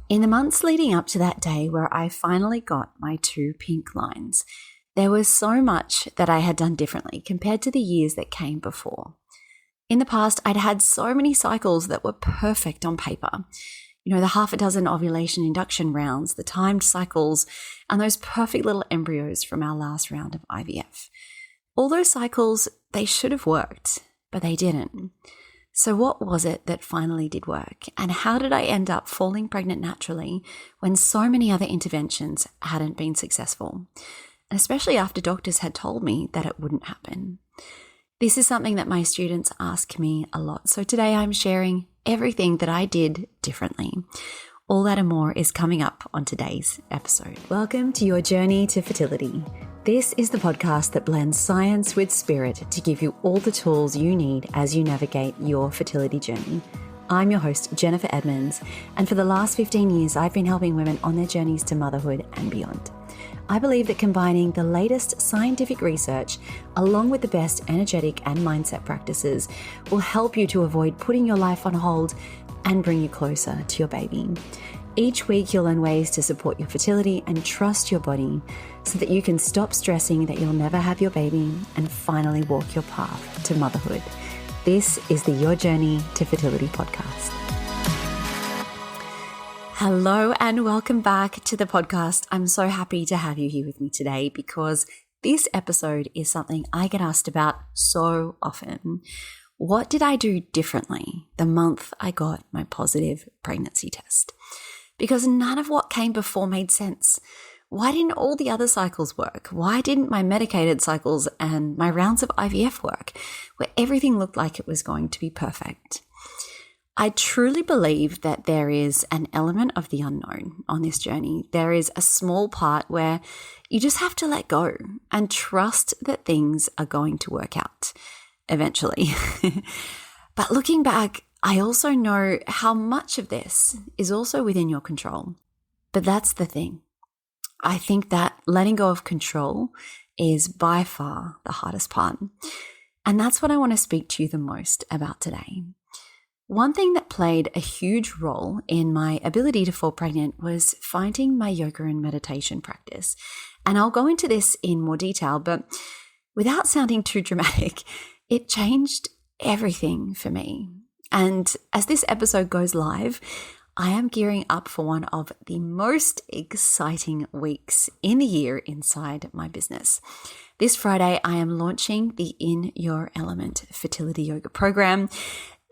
In the months leading up to that day where I finally got my 2 pink lines, there was so much that I had done differently compared to the years that came before. In the past, I'd had so many cycles that were perfect on paper. The half a dozen ovulation induction rounds, the timed cycles, and those perfect little embryos from our last round of IVF. All those cycles, they should have worked, but they didn't. So what was it that finally did work? And how did I end up falling pregnant naturally when so many other interventions hadn't been successful? And especially after doctors had told me that it wouldn't happen. This is something that my students ask me a lot. So today I'm sharing everything that I did differently. All that and more is coming up on today's episode. Welcome to your journey to fertility. This is the podcast that blends science with spirit to give you all the tools you need as you navigate your fertility journey. I'm your host, Jennifer Edmonds, and for the last 15 years, I've been helping women on their journeys to motherhood and beyond. I believe that combining the latest scientific research along with the best energetic and mindset practices will help you to avoid putting your life on hold and bring you closer to your baby. Each week, you'll learn ways to support your fertility and trust your body so that you can stop stressing that you'll never have your baby and finally walk your path to motherhood. This is the Your Journey to Fertility podcast. Hello and welcome back to the podcast. I'm so happy to have you here with me today because this episode is something I get asked about so often. What did I do differently the month I got my positive pregnancy test? Because none of what came before made sense. Why didn't all the other cycles work? Why didn't my medicated cycles and my rounds of IVF work, where everything looked like it was going to be perfect? I truly believe that there is an element of the unknown on this journey. There is a small part where you just have to let go and trust that things are going to work out eventually. But looking back, I also know how much of this is also within your control. But that's the thing. I think that letting go of control is by far the hardest part. And that's what I want to speak to you the most about today. One thing that played a huge role in my ability to fall pregnant was finding my yoga and meditation practice. And I'll go into this in more detail, but without sounding too dramatic, it changed everything for me. And as this episode goes live, I am gearing up for one of the most exciting weeks in the year inside my business. This Friday, I am launching the In Your Element Fertility Yoga program.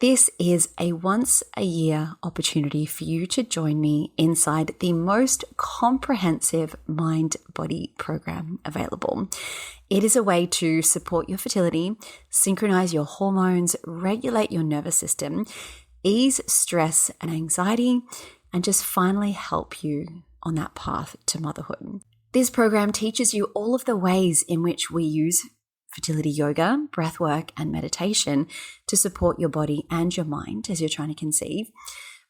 This is a once-a-year opportunity for you to join me inside the most comprehensive mind-body program available. It is a way to support your fertility, synchronize your hormones, regulate your nervous system, ease stress and anxiety, and just finally help you on that path to motherhood. This program teaches you all of the ways in which we use fertility yoga, breathwork, and meditation to support your body and your mind as you're trying to conceive.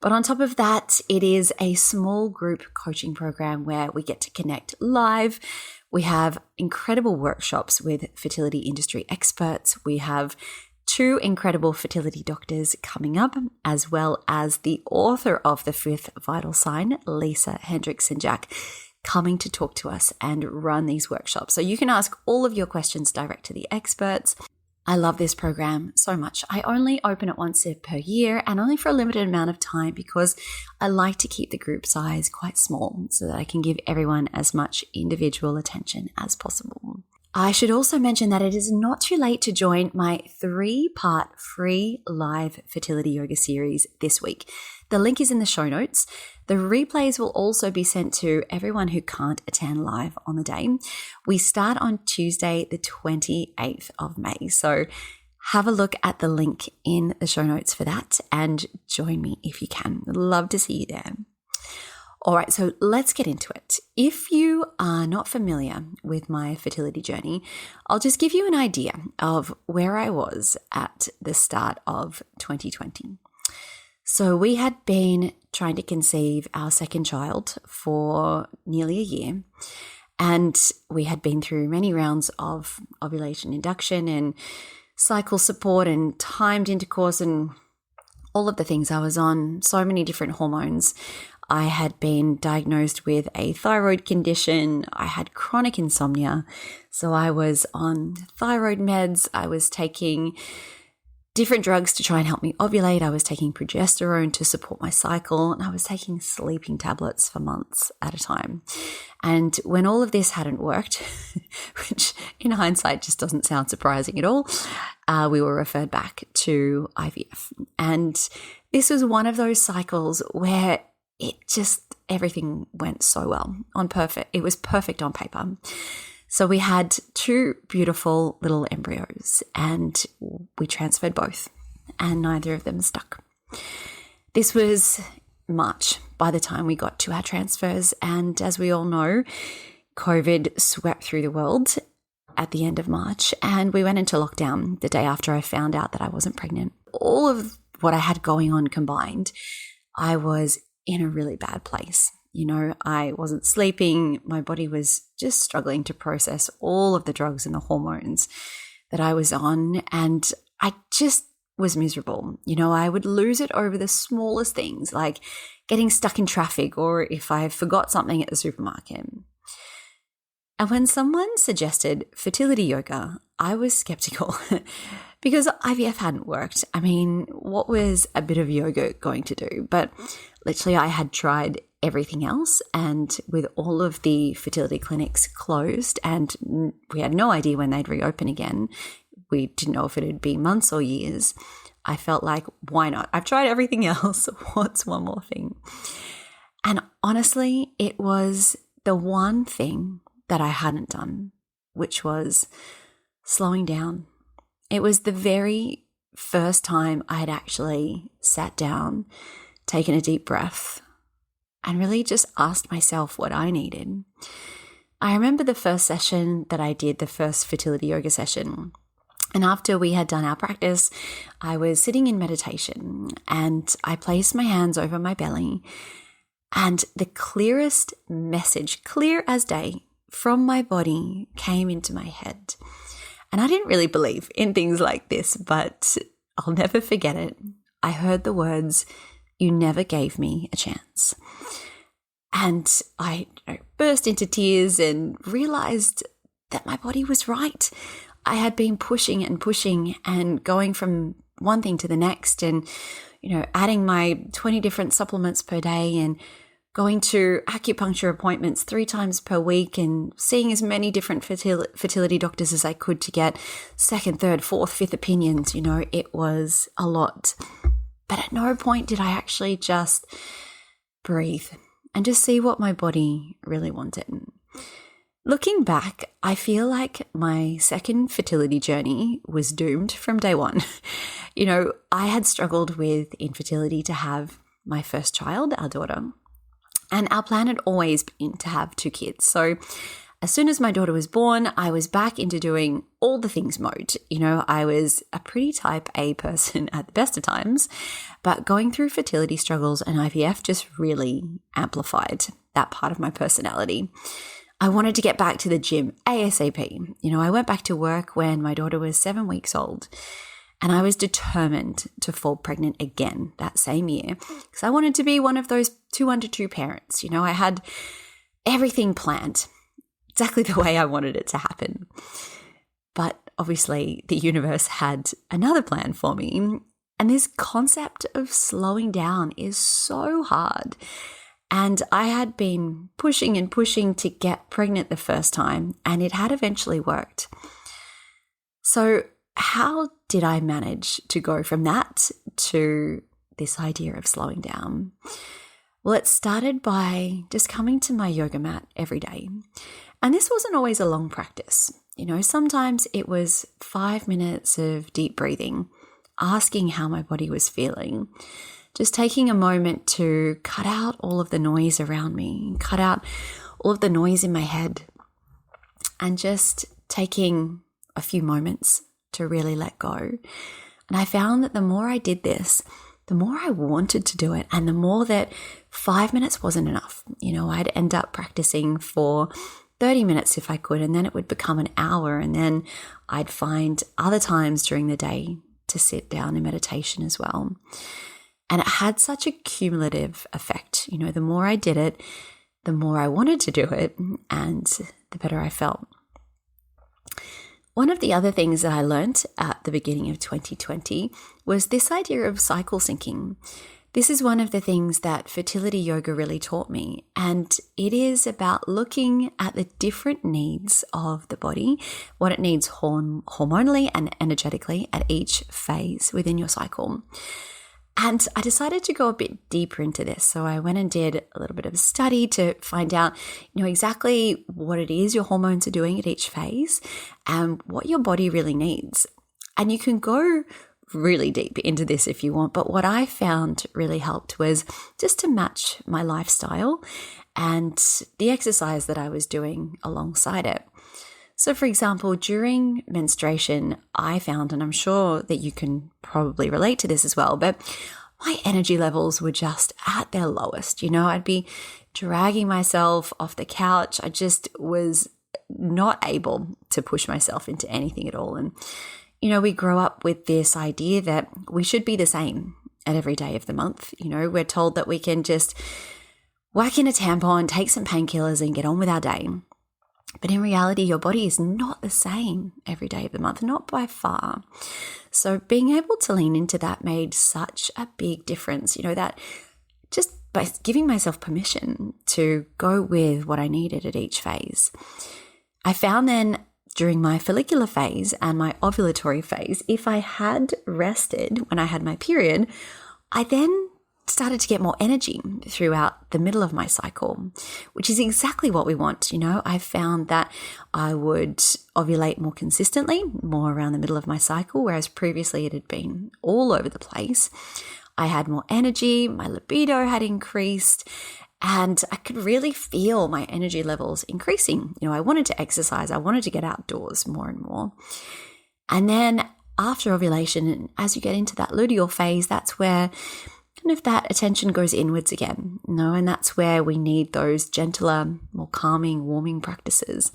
But on top of that, it is a small group coaching program where we get to connect live. We have incredible workshops with fertility industry experts. We have 2 incredible fertility doctors coming up, as well as the author of The Fifth Vital Sign, Lisa Hendrickson-Jack, coming to talk to us and run these workshops. So you can ask all of your questions direct to the experts. I love this program so much. I only open it once per year and only for a limited amount of time because I like to keep the group size quite small so that I can give everyone as much individual attention as possible. I should also mention that it is not too late to join my 3-part free live fertility yoga series this week. The link is in the show notes. The replays will also be sent to everyone who can't attend live on the day. We start on Tuesday, the 28th of May. So have a look at the link in the show notes for that and join me if you can. I'd love to see you there. All right, so let's get into it. If you are not familiar with my fertility journey, I'll just give you an idea of where I was at the start of 2020. So we had been trying to conceive our second child for nearly a year, and we had been through many rounds of ovulation induction and cycle support and timed intercourse and all of the things. I was on so many different hormones. I had been diagnosed with a thyroid condition. I had chronic insomnia. So I was on thyroid meds. I was taking different drugs to try and help me ovulate. I was taking progesterone to support my cycle, and I was taking sleeping tablets for months at a time. And when all of this hadn't worked, which in hindsight just doesn't sound surprising at all, we were referred back to IVF. And this was one of those cycles where everything went so well It was perfect on paper. So we had 2 beautiful little embryos, and we transferred both, and neither of them stuck. This was March by the time we got to our transfers, and as we all know, COVID swept through the world at the end of March, and we went into lockdown the day after I found out that I wasn't pregnant. All of what I had going on combined, I was in a really bad place. I wasn't sleeping. My body was just struggling to process all of the drugs and the hormones that I was on. And I just was miserable. I would lose it over the smallest things, like getting stuck in traffic or if I forgot something at the supermarket. And when someone suggested fertility yoga, I was skeptical because IVF hadn't worked. I mean, what was a bit of yoga going to do? But literally I had tried everything else, and with all of the fertility clinics closed and we had no idea when they'd reopen again, we didn't know if it would be months or years, I felt like, why not? I've tried everything else. What's one more thing? And honestly, it was the one thing that I hadn't done, which was slowing down. It was the very first time I had actually sat down, taken a deep breath, and really just asked myself what I needed. I remember the first session that I did, the first fertility yoga session. And after we had done our practice, I was sitting in meditation and I placed my hands over my belly, and the clearest message, clear as day, from my body came into my head. And I didn't really believe in things like this, but I'll never forget it. I heard the words, "You never gave me a chance." And I burst into tears and realized that my body was right. I had been pushing and pushing and going from one thing to the next and, adding my 20 different supplements per day and going to acupuncture appointments 3 times per week and seeing as many different fertility doctors as I could to get second, third, fourth, fifth opinions. It was a lot. But at no point did I actually just breathe and just see what my body really wanted. Looking back, I feel like my second fertility journey was doomed from day one. I had struggled with infertility to have my first child, our daughter, and our plan had always been to have 2 kids. So as soon as my daughter was born, I was back into doing all the things mode. I was a pretty type A person at the best of times, but going through fertility struggles and IVF just really amplified that part of my personality. I wanted to get back to the gym ASAP. I went back to work when my daughter was 7 weeks old, and I was determined to fall pregnant again that same year because I wanted to be one of those 2 under 2 parents. I had everything planned exactly the way I wanted it to happen. But obviously the universe had another plan for me. And this concept of slowing down is so hard. And I had been pushing and pushing to get pregnant the first time, and it had eventually worked. So how did I manage to go from that to this idea of slowing down? Well, it started by just coming to my yoga mat every day. And this wasn't always a long practice. Sometimes it was 5 minutes of deep breathing, asking how my body was feeling, just taking a moment to cut out all of the noise around me, cut out all of the noise in my head, and just taking a few moments to really let go. And I found that the more I did this, the more I wanted to do it, and the more that 5 minutes wasn't enough. I'd end up practicing for 30 minutes if I could, and then it would become an hour, and then I'd find other times during the day to sit down in meditation as well. And it had such a cumulative effect. The more I did it, the more I wanted to do it, and the better I felt. One of the other things that I learned at the beginning of 2020 was this idea of cycle syncing. This is one of the things that fertility yoga really taught me, and it is about looking at the different needs of the body, what it needs hormonally and energetically at each phase within your cycle. And I decided to go a bit deeper into this. So I went and did a little bit of a study to find out, exactly what it is your hormones are doing at each phase and what your body really needs. And you can go really deep into this if you want, but what I found really helped was just to match my lifestyle and the exercise that I was doing alongside it. So for example, during menstruation, I found, and I'm sure that you can probably relate to this as well, but my energy levels were just at their lowest. I'd be dragging myself off the couch. I just was not able to push myself into anything at all. And, we grow up with this idea that we should be the same at every day of the month. We're told that we can just whack in a tampon, take some painkillers and get on with our day. But in reality, your body is not the same every day of the month, not by far. So being able to lean into that made such a big difference, that just by giving myself permission to go with what I needed at each phase. I found then during my follicular phase and my ovulatory phase, if I had rested when I had my period, I then started to get more energy throughout the middle of my cycle, which is exactly what we want. I found that I would ovulate more consistently, more around the middle of my cycle, whereas previously it had been all over the place. I had more energy, my libido had increased, and I could really feel my energy levels increasing. I wanted to exercise, I wanted to get outdoors more and more. And then after ovulation, as you get into that luteal phase, that's where kind of that attention goes inwards again, and that's where we need those gentler, more calming, warming practices.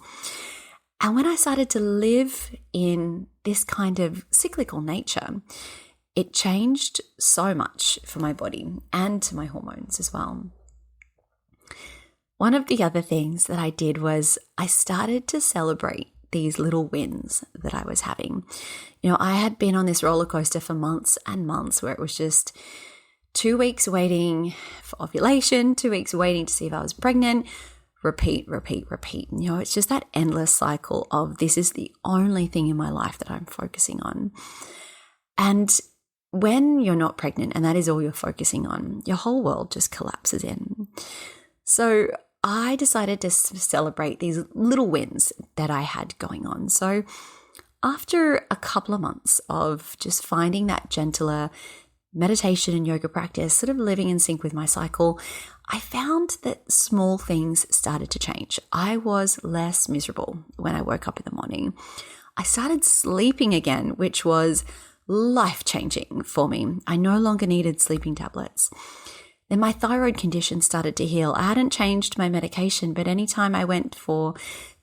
And when I started to live in this kind of cyclical nature, it changed so much for my body and my hormones as well. One of the other things that I did was I started to celebrate these little wins that I was having. I had been on this roller coaster for months and months where it was just 2 weeks waiting for ovulation, 2 weeks waiting to see if I was pregnant, repeat. It's just that endless cycle of this is the only thing in my life that I'm focusing on. And when you're not pregnant and that is all you're focusing on, your whole world just collapses in. So I decided to celebrate these little wins that I had going on. So after a couple of months of just finding that gentler meditation and yoga practice, sort of living in sync with my cycle, I found that small things started to change. I was less miserable when I woke up in the morning. I started sleeping again, which was life-changing for me. I no longer needed sleeping tablets. Then my thyroid condition started to heal. I hadn't changed my medication, but anytime I went for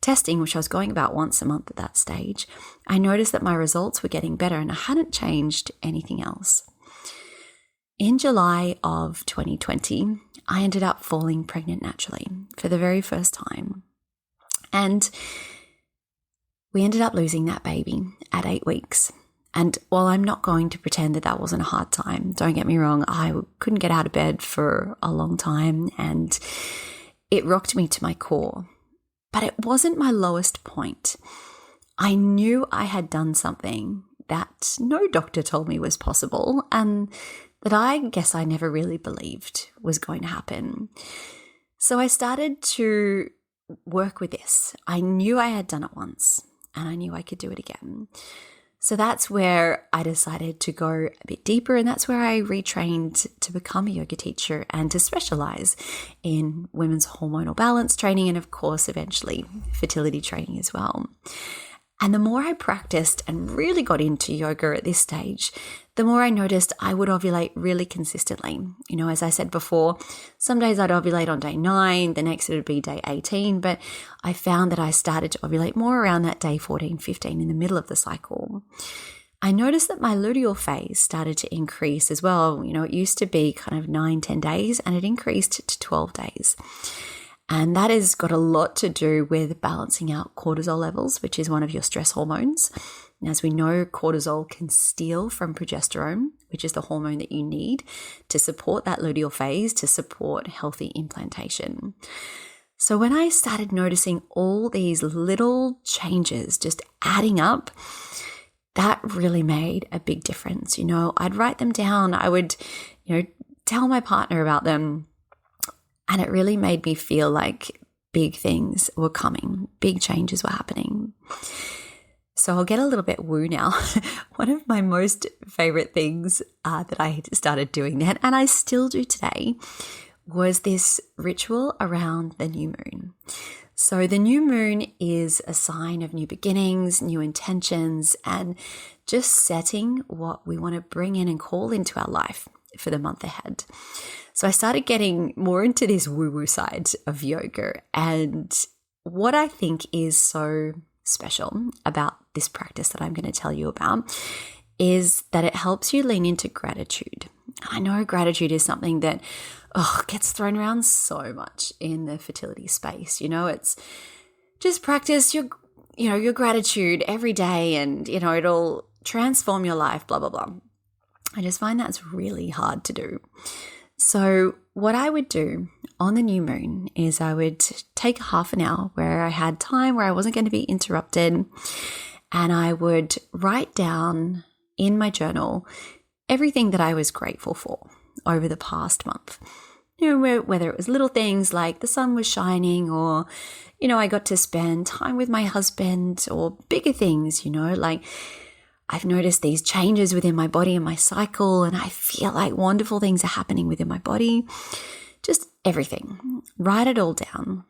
testing, which I was going about once a month at that stage, I noticed that my results were getting better and I hadn't changed anything else. In July of 2020, I ended up falling pregnant naturally for the very first time. And we ended up losing that baby at 8 weeks. And while I'm not going to pretend that that wasn't a hard time, don't get me wrong, I couldn't get out of bed for a long time and it rocked me to my core. But it wasn't my lowest point. I knew I had done something that no doctor told me was possible and that I guess I never really believed was going to happen. So I started to work with this. I knew I had done it once and I knew I could do it again. So that's where I decided to go a bit deeper, and that's where I retrained to become a yoga teacher and to specialize in women's hormonal balance training and, of course, eventually fertility training as well. And the more I practiced and really got into yoga at this stage, the more I noticed I would ovulate really consistently. You know, as I said before, some days I'd ovulate on day 9, the next it would be day 18, but I found that I started to ovulate more around that day 14, 15 in the middle of the cycle. I noticed that my luteal phase started to increase as well. It used to be kind of 9-10 days, and it increased to 12 days. And that has got a lot to do with balancing out cortisol levels, which is one of your stress hormones. And as we know, cortisol can steal from progesterone, which is the hormone that you need to support that luteal phase, to support healthy implantation. So when I started noticing all these little changes just adding up, that really made a big difference. I'd write them down. I would, tell my partner about them. And it really made me feel like big things were coming, big changes were happening. So I'll get a little bit woo now. One of my most favorite things that I started doing then, and I still do today, was this ritual around the new moon. So the new moon is a sign of new beginnings, new intentions, and just setting what we want to bring in and call into our life for the month ahead. So I started getting more into this woo-woo side of yoga. And what I think is so special about this practice that I'm going to tell you about is that it helps you lean into gratitude. I know gratitude is something that gets thrown around so much in the fertility space. It's just practice your gratitude every day, and, it'll transform your life, blah, blah, blah. I just find that's really hard to do. So what I would do on the new moon is I would take half an hour where I had time, where I wasn't going to be interrupted, and I would write down in my journal everything that I was grateful for over the past month. Whether it was little things like the sun was shining, or, I got to spend time with my husband, or bigger things, like I've noticed these changes within my body and my cycle, and I feel like wonderful things are happening within my body. Just everything. Write it all down.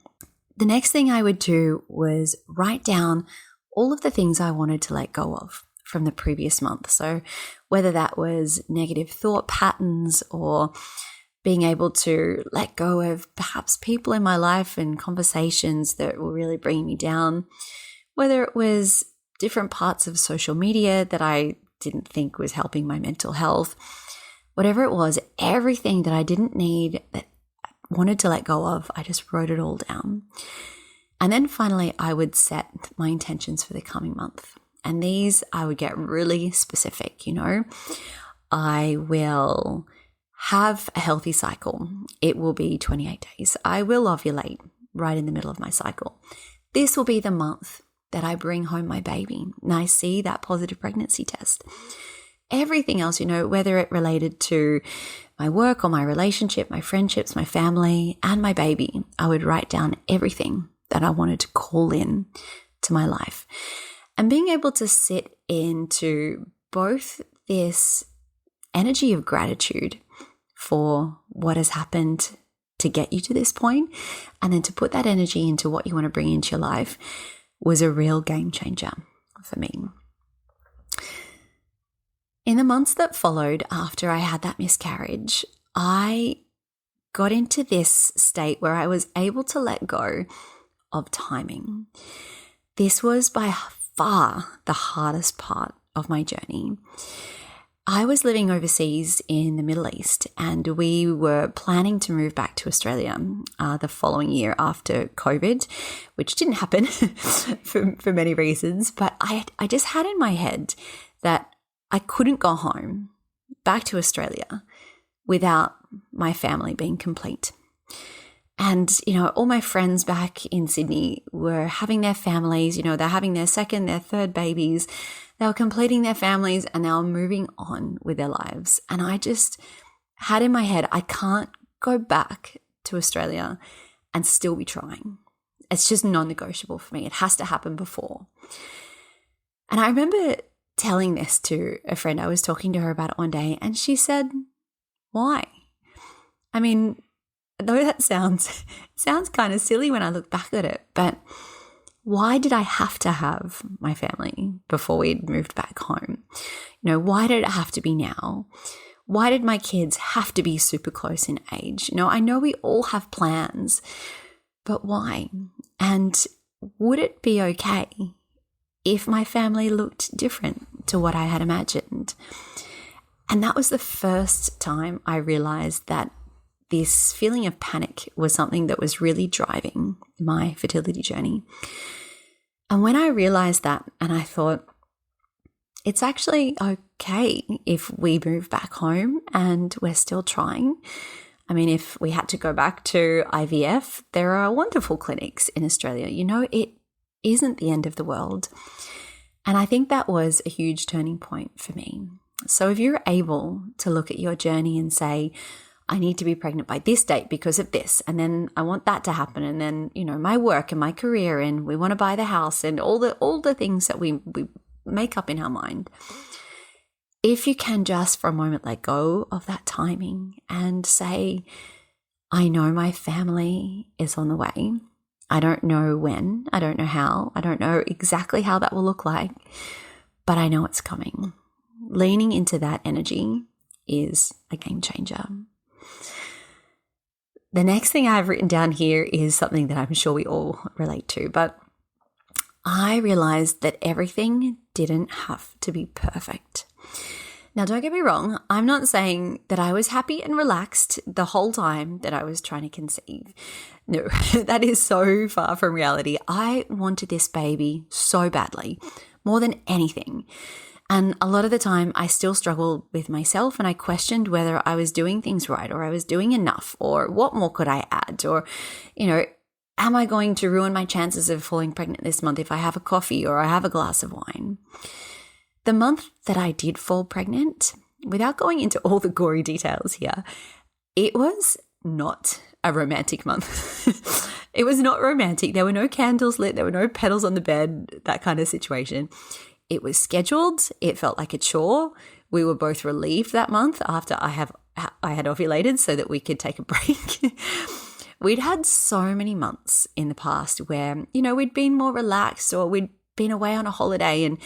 The next thing I would do was write down all of the things I wanted to let go of from the previous month. So whether that was negative thought patterns, or being able to let go of perhaps people in my life and conversations that were really bringing me down, whether it was different parts of social media that I didn't think was helping my mental health, whatever it was, everything that I didn't need, that I wanted to let go of, I just wrote it all down. And then finally, I would set my intentions for the coming month. And these, I would get really specific, I will have a healthy cycle. It will be 28 days. I will ovulate right in the middle of my cycle. This will be the month that I bring home my baby and I see that positive pregnancy test. Everything else, whether it related to my work or my relationship, my friendships, my family, and my baby, I would write down everything that I wanted to call in to my life. And being able to sit into both this energy of gratitude for what has happened to get you to this point, and then to put that energy into what you want to bring into your life, was a real game changer for me. In the months that followed after I had that miscarriage, I got into this state where I was able to let go of timing. This was by far the hardest part of my journey. I was living overseas in the Middle East, and we were planning to move back to Australia the following year after COVID, which didn't happen for many reasons. But I just had in my head that I couldn't go home back to Australia without my family being complete. And, all my friends back in Sydney were having their families, they're having their second, their third babies. They were completing their families and they were moving on with their lives. And I just had in my head, I can't go back to Australia and still be trying. It's just non-negotiable for me. It has to happen before. And I remember telling this to a friend. I was talking to her about it one day, and she said, "Why?" I mean, though that sounds kind of silly when I look back at it, but why did I have to have my family before we'd moved back home? Why did it have to be now? Why did my kids have to be super close in age? I know we all have plans, but why? And would it be okay if my family looked different to what I had imagined. And that was the first time I realized that this feeling of panic was something that was really driving my fertility journey. And when I realized that, and I thought, it's actually okay if we move back home and we're still trying. I mean, if we had to go back to IVF, there are wonderful clinics in Australia. It isn't the end of the world. And I think that was a huge turning point for me. So if you're able to look at your journey and say, I need to be pregnant by this date because of this, and then I want that to happen, and then, my work and my career, and we want to buy the house, and all the things that we make up in our mind. If you can just for a moment let go of that timing and say, I know my family is on the way. I don't know when, I don't know how, I don't know exactly how that will look like, but I know it's coming. Leaning into that energy is a game changer. The next thing I've written down here is something that I'm sure we all relate to, but I realized that everything didn't have to be perfect. Now, don't get me wrong. I'm not saying that I was happy and relaxed the whole time that I was trying to conceive. No, that is so far from reality. I wanted this baby so badly, more than anything. And a lot of the time I still struggled with myself, and I questioned whether I was doing things right, or I was doing enough, or what more could I add, or, am I going to ruin my chances of falling pregnant this month if I have a coffee or I have a glass of wine? The month that I did fall pregnant, without going into all the gory details here, it was not a romantic month. It was not romantic. There were no candles lit. There were no petals on the bed, that kind of situation. It was scheduled. It felt like a chore. We were both relieved that month after I had ovulated so that we could take a break. We'd had so many months in the past where, we'd been more relaxed, or we'd been away on a holiday and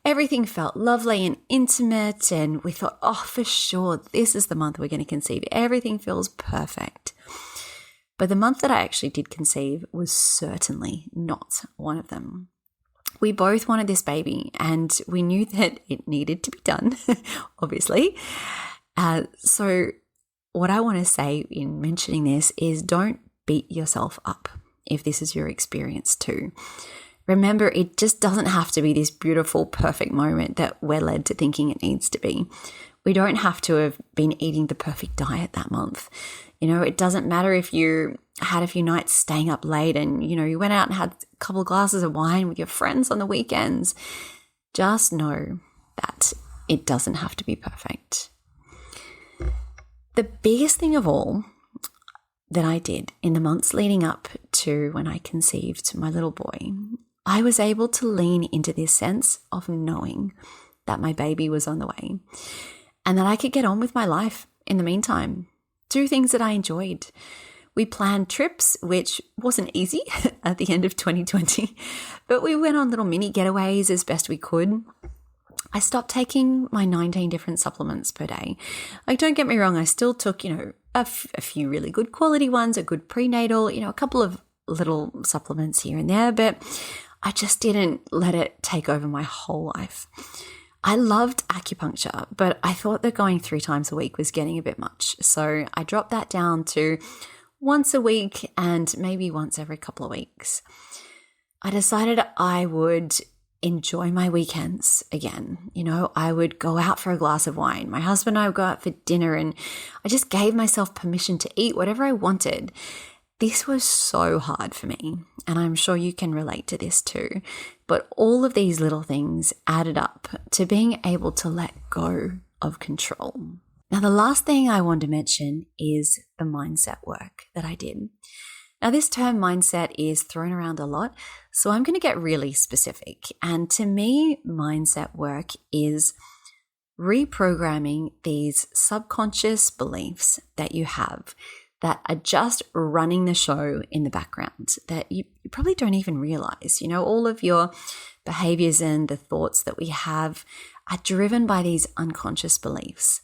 everything felt lovely and intimate, and we thought, oh, for sure, this is the month we're going to conceive. Everything feels perfect. But the month that I actually did conceive was certainly not one of them. We both wanted this baby, and we knew that it needed to be done, obviously. So what I want to say in mentioning this is, don't beat yourself up if this is your experience too. Remember, it just doesn't have to be this beautiful, perfect moment that we're led to thinking it needs to be. We don't have to have been eating the perfect diet that month. It doesn't matter if you had a few nights staying up late and, you went out and had a couple of glasses of wine with your friends on the weekends. Just know that it doesn't have to be perfect. The biggest thing of all that I did in the months leading up to when I conceived my little boy, I was able to lean into this sense of knowing that my baby was on the way and that I could get on with my life in the meantime, do things that I enjoyed. We planned trips, which wasn't easy at the end of 2020, but we went on little mini getaways as best we could. I stopped taking my 19 different supplements per day. Like, don't get me wrong, I still took, a few really good quality ones, a good prenatal, a couple of little supplements here and there, but I just didn't let it take over my whole life. I loved acupuncture, but I thought that going 3 times a week was getting a bit much. So I dropped that down to once a week and maybe once every couple of weeks. I decided I would enjoy my weekends again. I would go out for a glass of wine. My husband and I would go out for dinner, and I just gave myself permission to eat whatever I wanted. This was so hard for me, and I'm sure you can relate to this too. But all of these little things added up to being able to let go of control. Now, the last thing I want to mention is the mindset work that I did. Now, this term mindset is thrown around a lot, so I'm going to get really specific. And to me, mindset work is reprogramming these subconscious beliefs that you have that are just running the show in the background that you probably don't even realize. All of your behaviors and the thoughts that we have are driven by these unconscious beliefs.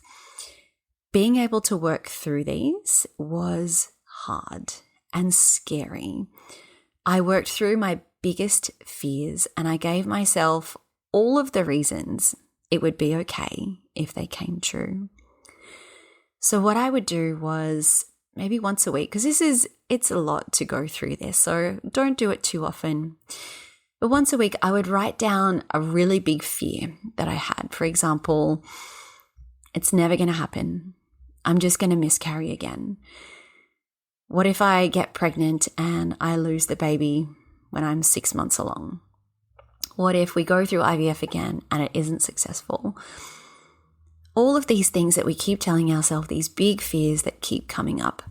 Being able to work through these was hard and scary. I worked through my biggest fears, and I gave myself all of the reasons it would be okay if they came true. So what I would do was maybe once a week, because it's a lot to go through this, so don't do it too often. But once a week, I would write down a really big fear that I had. For example, it's never going to happen. I'm just going to miscarry again. What if I get pregnant and I lose the baby when I'm 6 months along? What if we go through IVF again and it isn't successful? All of these things that we keep telling ourselves, these big fears that keep coming up,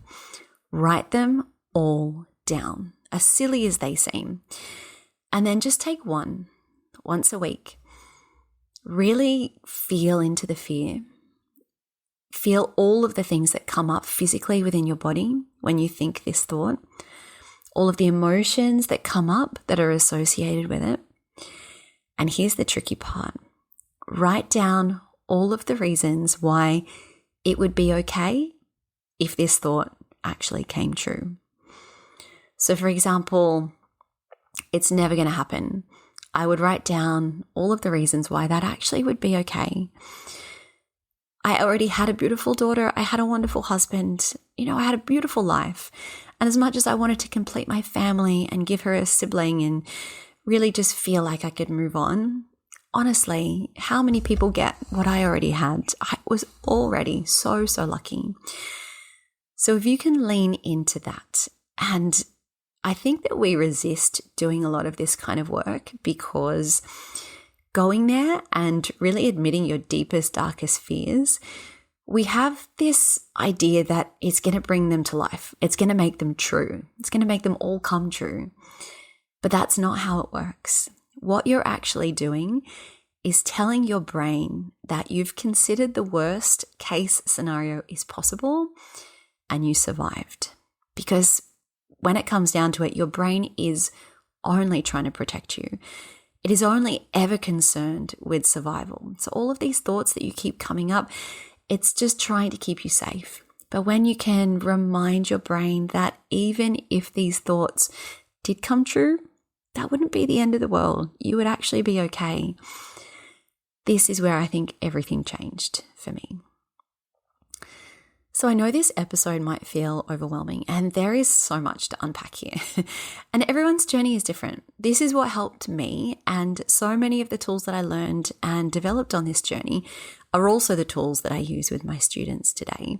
write them all down, as silly as they seem. And then just take once a week. Really feel into the fear. Feel all of the things that come up physically within your body when you think this thought, all of the emotions that come up that are associated with it. And here's the tricky part. Write down all of the reasons why it would be okay if this thought actually came true. So for example, it's never going to happen. I would write down all of the reasons why that actually would be okay. I already had a beautiful daughter. I had a wonderful husband. I had a beautiful life. And as much as I wanted to complete my family and give her a sibling and really just feel like I could move on, honestly, how many people get what I already had? I was already so lucky. So if you can lean into that, and I think that we resist doing a lot of this kind of work because going there and really admitting your deepest, darkest fears, we have this idea that it's going to bring them to life. It's going to make them true. It's going to make them all come true. But that's not how it works. What you're actually doing is telling your brain that you've considered the worst case scenario is possible and you survived. Because when it comes down to it, your brain is only trying to protect you. It is only ever concerned with survival. So all of these thoughts that you keep coming up, it's just trying to keep you safe. But when you can remind your brain that even if these thoughts did come true, that wouldn't be the end of the world. You would actually be okay. This is where I think everything changed for me. So I know this episode might feel overwhelming and there is so much to unpack here. And everyone's journey is different. This is what helped me, and so many of the tools that I learned and developed on this journey are also the tools that I use with my students today.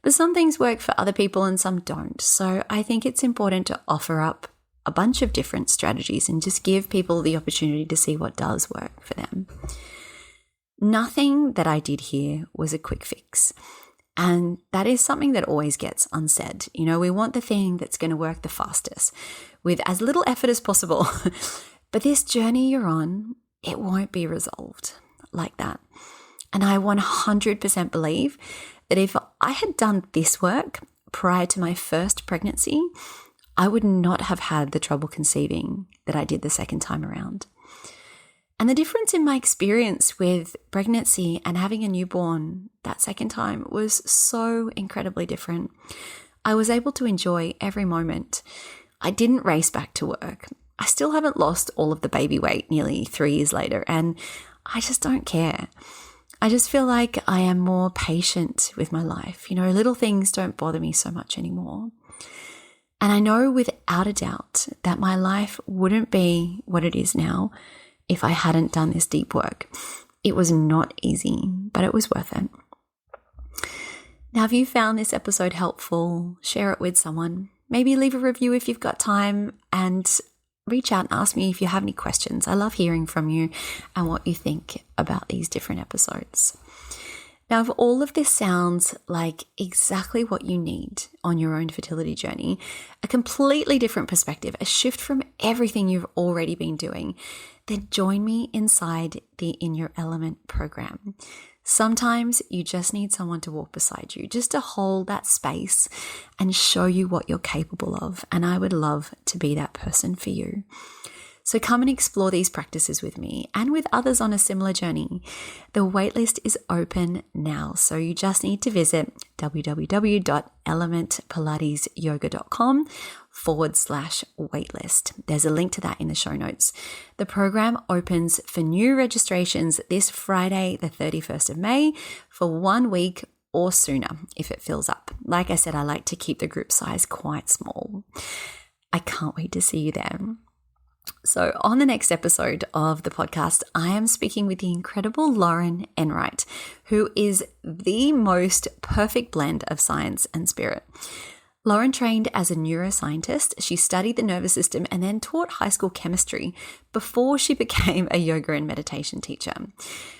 But some things work for other people and some don't. So I think it's important to offer up a bunch of different strategies and just give people the opportunity to see what does work for them. Nothing that I did here was a quick fix. And that is something that always gets unsaid. We want the thing that's going to work the fastest with as little effort as possible. But this journey you're on, it won't be resolved like that. And I 100% believe that if I had done this work prior to my first pregnancy, I would not have had the trouble conceiving that I did the second time around. And the difference in my experience with pregnancy and having a newborn that second time was so incredibly different. I was able to enjoy every moment. I didn't race back to work. I still haven't lost all of the baby weight nearly 3 years later, and I just don't care. I just feel like I am more patient with my life. Little things don't bother me so much anymore. And I know without a doubt that my life wouldn't be what it is now if I hadn't done this deep work. It was not easy, but it was worth it. Now, if you found this episode helpful, share it with someone. Maybe leave a review if you've got time, and reach out and ask me if you have any questions. I love hearing from you and what you think about these different episodes. Now, if all of this sounds like exactly what you need on your own fertility journey, a completely different perspective, a shift from everything you've already been doing, then join me inside the In Your Element program. Sometimes you just need someone to walk beside you, just to hold that space and show you what you're capable of. And I would love to be that person for you. So come and explore these practices with me and with others on a similar journey. The waitlist is open now, so you just need to visit www.elementpilatesyoga.com/waitlist. There's a link to that in the show notes. The program opens for new registrations this Friday, the 31st of May, for 1 week or sooner if it fills up. Like I said, I like to keep the group size quite small. I can't wait to see you there. So on the next episode of the podcast, I am speaking with the incredible Lauren Enright, who is the most perfect blend of science and spirit. Lauren trained as a neuroscientist. She studied the nervous system and then taught high school chemistry before she became a yoga and meditation teacher.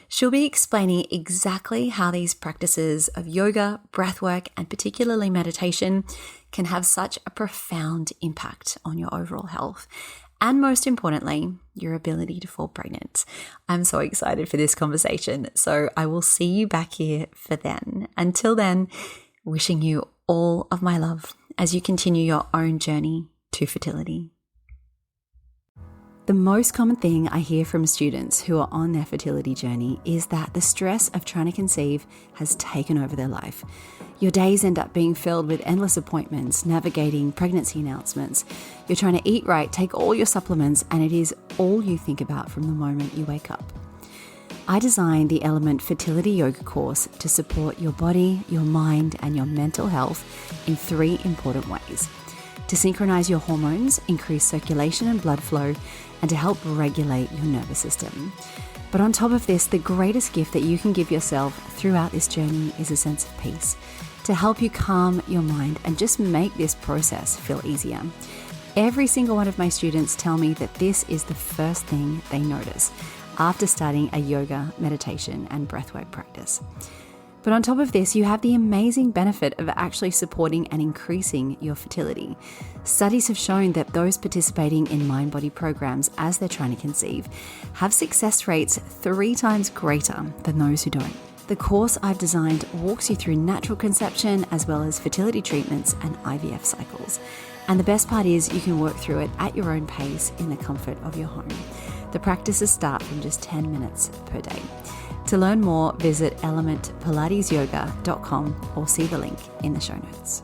She'll be explaining exactly how these practices of yoga, breathwork, and particularly meditation can have such a profound impact on your overall health. And most importantly, your ability to fall pregnant. I'm so excited for this conversation. So I will see you back here for then. Until then, wishing you all of my love as you continue your own journey to fertility. The most common thing I hear from students who are on their fertility journey is that the stress of trying to conceive has taken over their life. Your days end up being filled with endless appointments, navigating pregnancy announcements. You're trying to eat right, take all your supplements, and it is all you think about from the moment you wake up. I designed the Element Fertility Yoga course to support your body, your mind, and your mental health in 3 important ways: to synchronize your hormones, increase circulation and blood flow, and to help regulate your nervous system. But on top of this, the greatest gift that you can give yourself throughout this journey is a sense of peace, to help you calm your mind and just make this process feel easier. Every single one of my students tell me that this is the first thing they notice after starting a yoga, meditation, and breathwork practice. But on top of this, you have the amazing benefit of actually supporting and increasing your fertility. Studies have shown that those participating in mind-body programs as they're trying to conceive have success rates 3 times greater than those who don't. The course I've designed walks you through natural conception as well as fertility treatments and IVF cycles. And the best part is you can work through it at your own pace in the comfort of your home. The practices start from just 10 minutes per day. To learn more, visit elementpilatesyoga.com or see the link in the show notes.